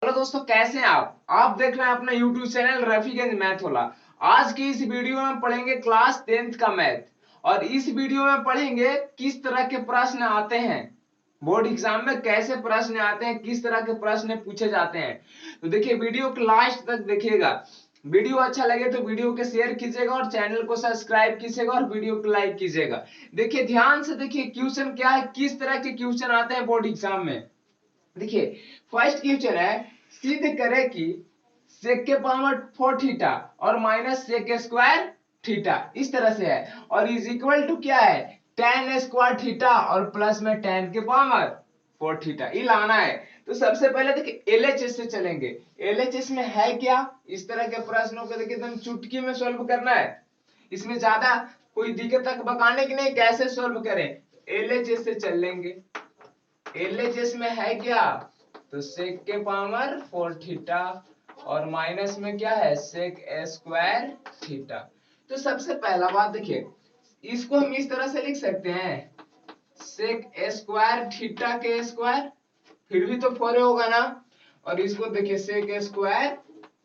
Hello दोस्तों, कैसे हैं आप देख रहे हैं अपना यूट्यूब चैनल रफीगंज मैथोला। आज की इस वीडियो में पढ़ेंगे क्लास 10th का मैथ। और इस वीडियो में पढ़ेंगे किस तरह के प्रश्न आते हैं बोर्ड एग्जाम में, कैसे प्रश्न आते हैं, किस तरह के प्रश्न पूछे जाते हैं। तो देखिए, वीडियो को लास्ट तक देखिएगा। वीडियो अच्छा लगे तो वीडियो को शेयर कीजिएगा और चैनल को सब्सक्राइब कीजिएगा और वीडियो को लाइक कीजिएगा। देखिए ध्यान से, देखिए क्वेश्चन क्या है, किस तरह के क्वेश्चन आते हैं बोर्ड एग्जाम में। देखिए, फर्स्ट क्वेश्चन है, सिद्ध करें कि sec के पावर 4 थीटा और माइनस sec स्क्वायर थीटा, इस तरह से है। और इज इक्वल टू क्या है, tan स्क्वायर थीटा और प्लस में tan के पावर 4 थीटा, ये लाना है। तो सबसे पहले देखिए LHS से चलेंगे। LHS में है क्या, इस तरह के प्रश्नों को देखिए एकदम चुटकी में सोल्व करना है। इसमें ज्यादा कोई दिक्कत तक बकाने की नहीं, कैसे सोल्व करें। LHS से चल लेंगे। LHS में है क्या, तो sec के पावर 4 थीटा और माइनस में क्या है, sec स्क्वायर थीटा। तो सबसे पहला बात देखिए, इसको हम इस तरह से लिख सकते हैं, sec स्क्वायर थीटा के स्क्वायर, फिर भी तो 4 होगा ना। और इसको देखिए sec स्क्वायर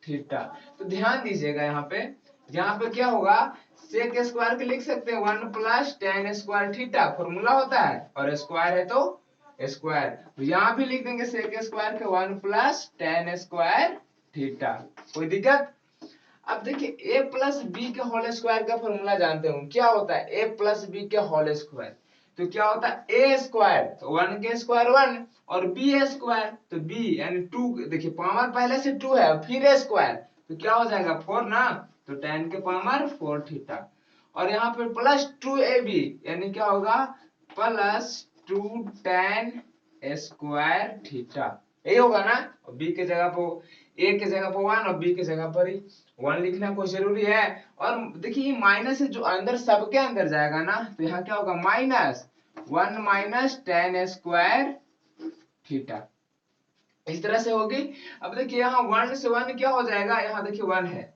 थीटा। तो ध्यान दीजिएगा, यहाँ पे क्या होगा, sec स्क्वायर के लिख सकते हैं 1 plus tan square theta, formula होता है, और स्क्वायर है तो स्क्वायर। तो यहाँ भी लिख देंगे sec स्क्वायर के 1 प्लस tan स्क्वायर थीटा। कोई दिक्कत। अब देखिए a प्लस बी के होल स्क्वायर का फॉर्मूला जानते हो क्या होता है, a प्लस बी के होल स्क्वायर। तो क्या होता है, a स्क्वायर तो 1 के स्क्वायर 1 और b स्क्वायर तो b यानी 2। देखिए पावर पहले से 2 है, फिर a स्क्वायर तो क्या हो जाएगा 4 ना, तो tan के पावर 4 थीटा। और यहाँ पे प्लस 2ab यानी क्या होगा, प्लस 2 tan स्क्वायर थीटा, यही होगा ना। और बी के जगह पर, ए के जगह पर 1 और बी के जगह पर ही 1 लिखना कोई जरूरी है। और देखिए ये माइनस है जो अंदर सबके अंदर जाएगा ना, तो यहाँ क्या होगा, minus 1 minus tan square theta, इस तरह से होगी। अब देखिए यहाँ 1 से 1 क्या हो जाएगा, यहाँ देखिए 1 है,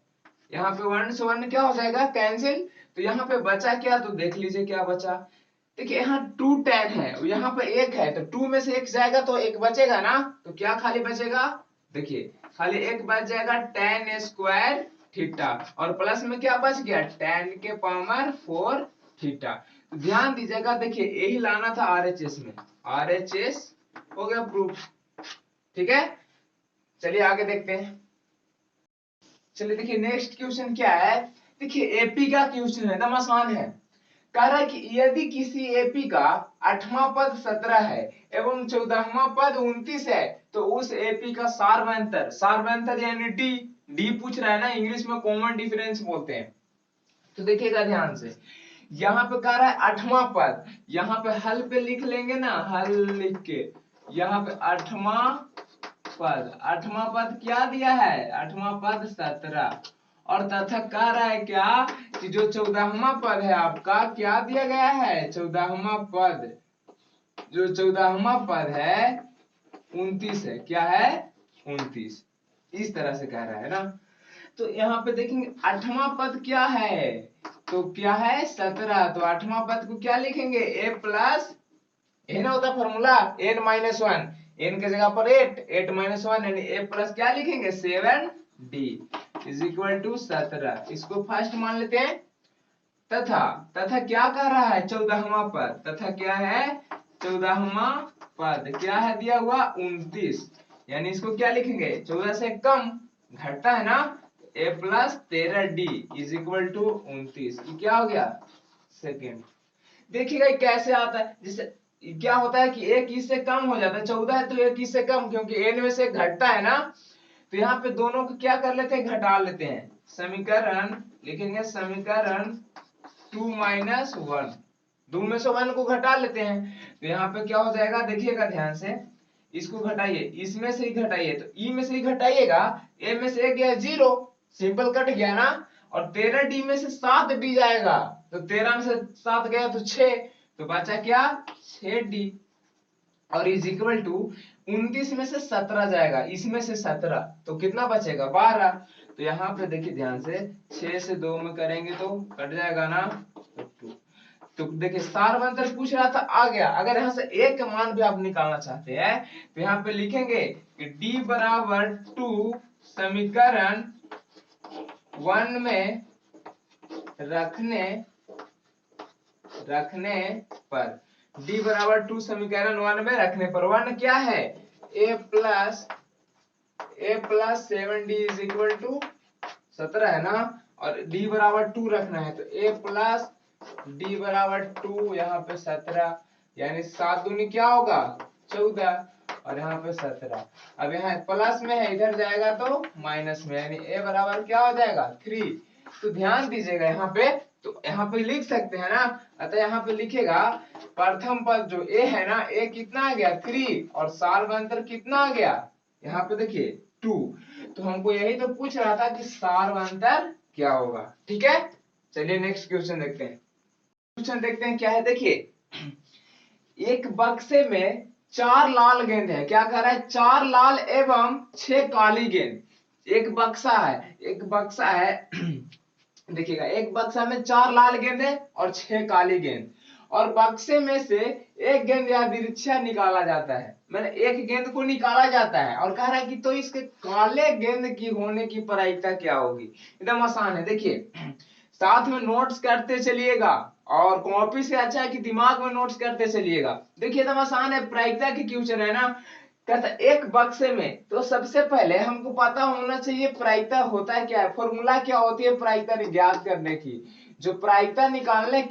यहाँ पे 1 से 1 क्या हो जाएगा, कैंसिल। तो यहाँ पे बचा क्या, तो देख लीजिए क्या बचा। देखिए यहाँ 2 tan है, यहाँ पे 1 है, तो 2 में से 1 जाएगा तो 1 बचेगा ना। तो क्या खाली बचेगा, देखिए खाली 1 बच जाएगा tan स्क्वायर थीटा, और प्लस में क्या बच गया, tan के पावर 4 थीटा। तो ध्यान दीजिएगा, देखिए यही लाना था RHS में, RHS हो गया प्रूफ। ठीक है, चलिए आगे देखते हैं। चलिए देखिए नेक्स्ट क्वेश्चन क्या है। देखिए एपी का क्वेश्चन है, एकदम आसान है। कह रहा है कि यदि किसी एपी का 8वां पद 17 है एवं 14वां पद 29 है, तो उस एपी का सार्वंतर, सार्वंतर यानी डी पूछ रहा है ना, इंग्लिश में कॉमन डिफरेंस बोलते हैं। तो देखिएगा ध्यान से, यहाँ पे कह रहा है 8वां पद, यहाँ पे हल पे लिख लेंगे ना, हल लिख के यहाँ पे 8वां पद क्या दिया है, 8वां पद 17। और तथा कह रहा है क्या, कि जो 14वां पद है आपका क्या दिया गया है, 14वां पद, जो 14वां पद है 29 है, क्या है 29, इस तरह से कह रहा है ना। तो यहाँ पे देखेंगे 8वां पद क्या है, तो क्या है 17। तो 8वां पद को क्या लिखेंगे, a प्लस, ये ना होता फॉर्मूला n माइनस 1, n के जगह पर 8 माइनस 1 यानी a प्लस क्या लिखेंगे 7d इज इक्वल टू 17। इसको फर्स्ट मान लेते हैं। तथा तथा क्या कह रहा है, 14वां पद, तथा क्या है 14वां पद, क्या है दिया हुआ 29, यानी इसको क्या लिखेंगे, 14 से कम घटता है ना, a plus 13d is equal to 29। ये क्या हो गया सेकेंड। देखिएगा कैसे आता है, जैसे क्या होता है कि एक इससे कम हो जाता है, 14 है तो एक इससे कम, क्योंकि n में से घटता है ना। तो यहाँ पे दोनों को क्या कर लेते हैं, घटा लेते हैं। समीकरण लिखेंगे, समीकरण 2 माइनस 1, 2 में से 1 को घटा लेते हैं। तो यहाँ पे क्या हो जाएगा, देखिएगा ध्यान से, इसको घटाइए, इसमें से ही घटाइए, तो ई में से ही घटाइएगा, ए में से गया 0, सिंपल कट गया ना। और 13d में से 7d जाएगा, तो 13 में से 7 गया तो 6, तो बचा क्या 6d। और इज इक्वल टू 29 में से 17 जाएगा, इसमें से 17, तो कितना बचेगा 12। तो यहाँ पे देखिए ध्यान से, 6 से 2 में करेंगे तो कट जाएगा ना, तो 2। तो देखिए सार्वंतर पूछ रहा था, आ गया। अगर यहाँ से एक का मान भी आप निकालना चाहते हैं तो यहाँ पे लिखेंगे कि d बराबर 2 समीकरण 1 में रखने पर, d बराबर 2 समीकरण 1 में रखने पर 1 क्या है, a plus 7d is equal to 17 है ना, और d बराबर 2 रखना है तो a प्लस d बराबर 2 यहाँ पे 17, यानी 7 दूनी क्या होगा 14 और यहाँ पे 17। अब यहाँ प्लस में है, इधर जाएगा तो माइनस में, यानी a बराबर क्या हो जाएगा 3। तो ध्यान दीजिएगा यहाँ पे, तो यहाँ पे लिख सकते हैं ना, अतः यहाँ पे लिखेगा प्रथम पद जो a है ना, a कितना आ गया 3 और सार्वंतर कितना आ गया, यहाँ पे देखिए 2। तो हमको यही तो पूछ रहा था कि सार्वंतर क्या होगा। ठीक है, चलिए नेक्स्ट क्वेश्चन देखते हैं। क्वेश्चन देखते हैं क्या है, देखिए एक बक्से में 4 लाल गेंद है, क्या कह रहा है 4 लाल एवं 6 काली गेंद। एक बक्सा है देखिएगा, एक बक्सा में 4 लाल गेंद है और 6 काली गेंद, और बक्से में से एक गेंद या बिरछा निकाला जाता है, मैंने एक गेंद को निकाला जाता है और कह रहा है कि तो इसके काले गेंद की होने की प्रायिकता क्या होगी। एकदम आसान है, देखिए साथ में नोट्स करते चलिएगा, और कॉपी से अच्छा है कि दिमाग में नोट्स करते चलिएगा। देखिए एकदम आसान है, प्रायिकता की क्वेश्चन है ना। कहता एक बक्से में, तो सबसे पहले हमको पता होना चाहिए प्रायिकता होता है क्या है, फॉर्मूला क्या होती है प्रायिकता ज्ञात करने की। जो प्रायिकता निकालने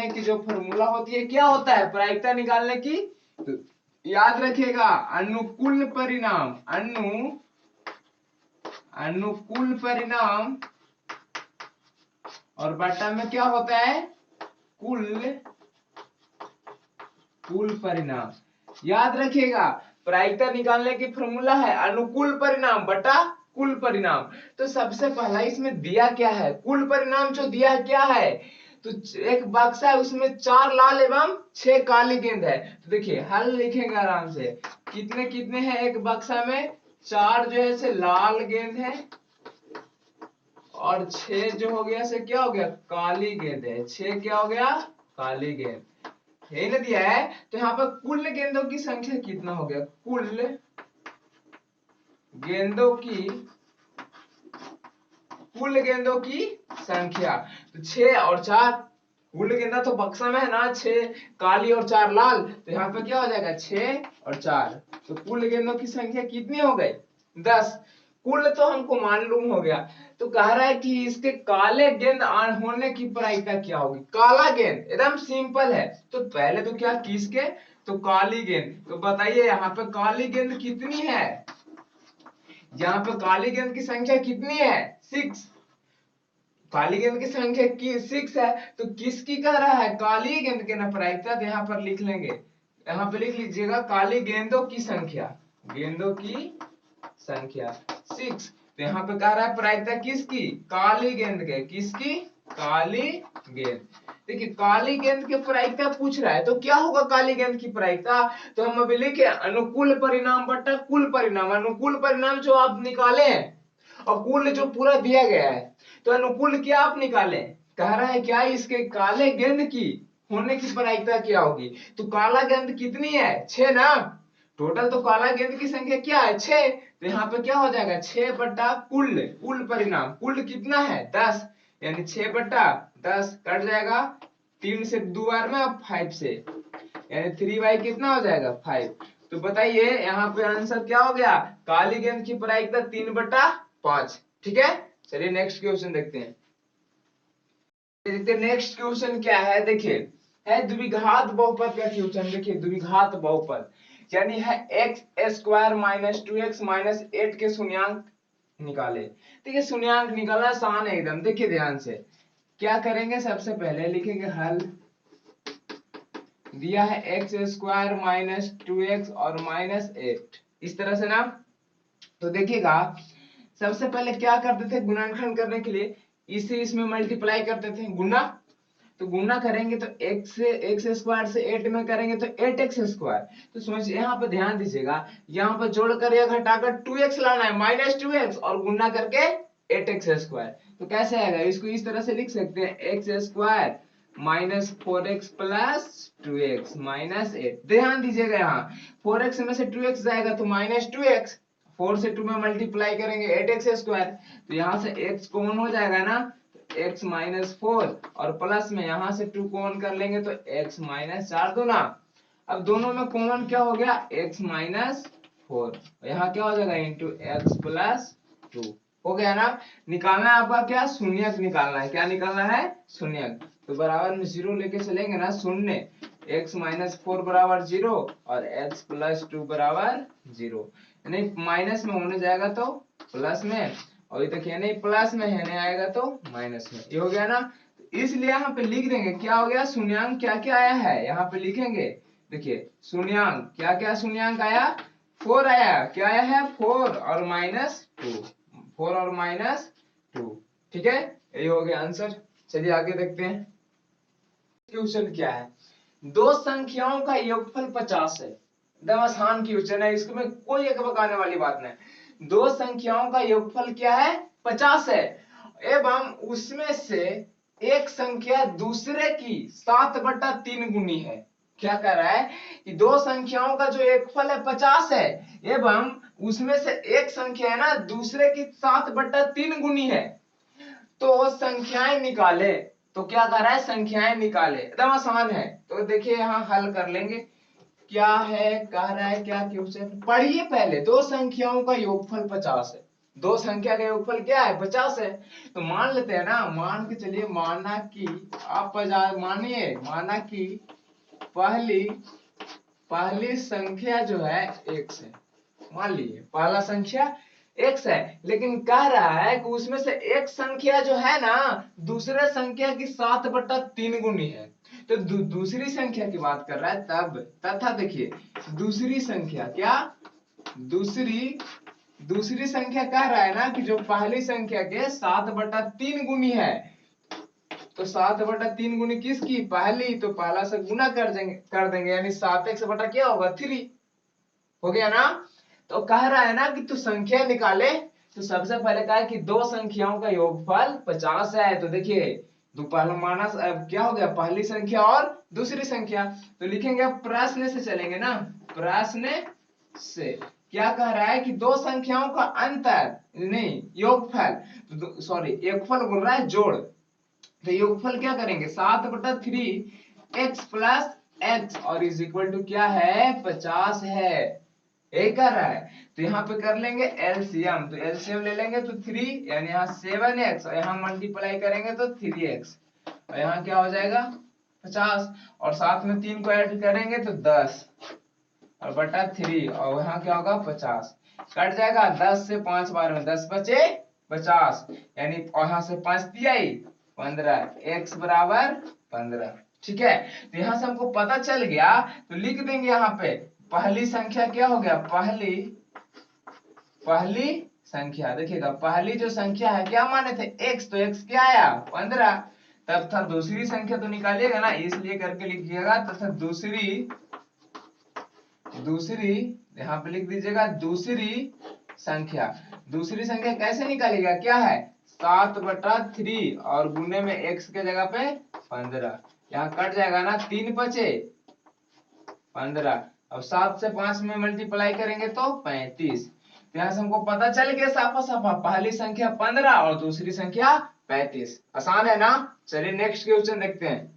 की जो फॉर्मूला होती है, क्या होता है प्रायिकता निकालने की, तो याद रखिएगा अनुकूल परिणाम और बटा में क्या होता है कुल परिणाम। याद रखिएगा प्रायिकता निकालने की फॉर्मूला है अनुकूल परिणाम बटा कुल परिणाम। तो सबसे पहला इसमें दिया क्या है, कुल परिणाम जो दिया है क्या है, तो एक बक्सा है उसमें 4 लाल एवं 6 काली गेंद है। तो देखिए हल लिखेंगे आराम से, कितने कितने हैं एक बक्सा में, 4 जो है से लाल गेंद है और 6 जो हो गया से क्या हो गया काली गेंद है, 6 क्या हो गया काली गेंद है ना दिया है। तो यहाँ पर कुल गेंदों की संख्या कितना हो गया, कुल गेंदों की संख्या, तो 6 और 4, कुल गेंदा तो बक्सा में है ना, 6 काली और 4 लाल, तो यहाँ पे क्या हो जाएगा 6 और 4, तो कुल गेंदों की संख्या कितनी हो गई 10। कुल तो हमको मालूम हो गया, तो कह रहा है कि इसके काले गेंद होने की प्रायिकता क्या होगी। काला गेंद एकदम सिंपल है, तो पहले तो क्या किसके, तो काली गेंद। तो बताइए यहाँ पे काली गेंद कितनी है, यहाँ पे काली गेंद की संख्या कितनी है 6, काली गेंद की संख्या की 6 है, तो किसकी कह रहा है काली गेंद के ना प्रायिकता, तो यहाँ पर लिख लेंगे, यहाँ पे लिख लीजिएगा काली गेंदों की संख्या 6। तो यहाँ पे कह रहा है प्रायिकता किसकी, काली गेंद के, किसकी काली गेंद। देखिए काली गेंद की प्रायिकता पूछ रहा है, तो क्या होगा काली गेंद की प्रायिकता, तो हम अभी लिखे अनुकूल परिणाम बटा कुल परिणाम। अनुकूल परिणाम जो आप निकाले हैं और कुल जो पूरा दिया गया है, तो अनुकूल क्या आप निकाले, कह रहा है क्या इसके काले गेंद की होने की प्रायिकता क्या होगी। तो काला गेंद कितनी है 6 ना, टोटल तो काला गेंद की संख्या क्या है 6, तो यहाँ पे क्या हो जाएगा 6 बटा कुल परिणाम, कुल कितना है 10, यानी 6 बटा 10 कट जाएगा 3 से 2 बार में, अब 5 से, यानी 3 कितना हो जाएगा 5। तो बताइए यहाँ पे आंसर क्या हो गया, काली गेंद की प्रायिकता 3 बटा 5। ठीक है, चलिए नेक्स्ट क्वेश्चन देखते हैं। नेक्स्ट क्वेश्चन क्या है, देखिए है द्विघात बहुपद का क्वेश्चन। देखिए द्विघात बहुपद यानी है x² माइनस 2x माइनस 8 के शून्यांक निकाले। देखिए शून्यांक निकालना आसान है एकदम, देखिए ध्यान से क्या करेंगे, सबसे पहले लिखेंगे हल, दिया है x² माइनस 2x और माइनस 8, इस तरह से ना। तो देखिएगा सबसे पहले क्या करते थे, गुणनखंड करने के लिए इसे इसमें मल्टीप्लाई करते थे, गुना। तो गुना करेंगे तो x² से 8 में करेंगे तो 8x²। तो समझिए यहाँ पे ध्यान दीजिएगा, यहाँ पे जोड़कर या घटाकर 2x लाना है माइनस 2x और गुना करके 8x²। तो कैसे आएगा, इसको इस तरह से लिख सकते हैं x² minus 4x plus 2x minus 8। ध्यान दीजिएगा यहाँ 4x में से 2x जाएगा तो माइनस 2x, 4 से 2 में मल्टीप्लाई करेंगे 8x स्क्वायर, तो यहाँ से x कॉमन हो जाएगा ना, x माइनस 4 और प्लस में यहाँ से 2 कॉमन कर लेंगे तो x माइनस 4 दूना। अब दोनों में कॉमन क्या हो गया, x माइनस 4, यहाँ क्या हो जाएगा इंटू x प्लस 2, हो गया ना। निकालना है आपका क्या, शून्यक निकालना है। क्या निकालना है, शून्यक। तो बराबर में 0 लेके चलेंगे ना, शून्य, x माइनस 4 बराबर 0 और x प्लस 2 बराबर 0, यानी माइनस में होने जाएगा तो प्लस में, और ये तक नहीं प्लस में है नहीं आएगा तो माइनस में, ये हो गया ना। इसलिए यहाँ पे लिख देंगे क्या हो गया, शून्यांक क्या क्या आया है यहाँ पे लिखेंगे। देखिए शून्यांक क्या क्या, शून्यांक आया 4 आया, क्या आया है 4 और माइनस 2, 4 और माइनस 2, ठीक है, यही हो गया आंसर। चलिए आगे देखते हैं क्वेश्चन क्या है। दो संख्याओं का योगफल 50 है, एकदम आसान क्वेश्चन है, इसमें कोई एक बकाने वाली बात नहीं। दो संख्याओं का योगफल क्या है, 50 है, एवं उसमें से एक संख्या दूसरे की 7/3 गुनी है। क्या कह रहा है कि दो संख्याओं का जो योगफल है 50 है, एवं उसमें से एक संख्या है ना दूसरे की 7/3 गुनी है, तो संख्याएं निकाले। तो क्या कर रहा है, संख्याएं निकाले, एकदम आसान है। तो देखिए यहाँ हल कर लेंगे, क्या है कह रहा है, क्या क्वेश्चन पढ़िए पहले। दो संख्याओं का योगफल 50 है, दो संख्या का योगफल क्या है 50 है, तो मान लेते हैं ना, मान के चलिए, माना कि आप मानिए, माना कि पहली संख्या जो है x है, मान लीजिए पहला संख्या x है, लेकिन कह रहा है कि उसमें से एक संख्या जो है ना दूसरे संख्या की 7/3 गुनी है। तो दूसरी संख्या की बात कर रहा है तब, तथा देखिए दूसरी संख्या क्या, दूसरी संख्या कह रहा है ना कि जो पहली संख्या के 7/3 गुनी है, तो 7/3 गुनी किसकी, पहली, तो पहला से गुना कर देंगे यानी 7x बटा क्या होगा 3, हो गया ना। तो कह रहा है ना कि तू संख्या निकाले, तो सबसे पहले कहा है कि दो संख्याओं का योगफल 50 है। तो देखिए दो पहला माना क्या हो गया, पहली संख्या और दूसरी संख्या, तो लिखेंगे प्रश्न से चलेंगे ना, प्रश्न से क्या कह रहा है कि दो संख्याओं का अंतर नहीं योगफल, सॉरी योगफल बोल रहा है जोड़, तो योगफल क्या करेंगे 7/3 x प्लस x और इज इक्वल टू क्या है 50 है, यही कर रहा है। तो यहाँ पे कर लेंगे एलसीएम, तो एलसीएम ले लेंगे तो 3 यानी यहाँ 7x और यहाँ मल्टीप्लाई करेंगे तो 3x और यहाँ क्या हो जाएगा 50 और साथ में 3 को ऐड करेंगे तो 10 और बटा 3 और यहाँ क्या होगा 50, कट जाएगा 10 से 5 बार में 10 बचे 50, यानी यहाँ से 5 दिया 15, x बराबर 15, ठीक है। तो यहाँ से हमको पता चल गया, तो लिख देंगे यहाँ पे पहली संख्या क्या हो गया, पहली संख्या, देखिएगा पहली जो संख्या है क्या माने थे x, तो x क्या आया 15, तब था दूसरी संख्या तो निकालिएगा ना, इसलिए करके लिखिएगा तथा दूसरी यहाँ पे लिख दीजिएगा दूसरी संख्या कैसे निकालेगा, क्या है 7/3 और गुने में x के जगह पे 15, यहाँ कट जाएगा ना 3 बचे 15, अब 7 से 5 में मल्टीप्लाई करेंगे तो 35, तो यहाँ से हमको पता चल गया साफा साफा पहली संख्या 15 और दूसरी संख्या 35, आसान है ना। चलिए नेक्स्ट क्वेश्चन देखते हैं।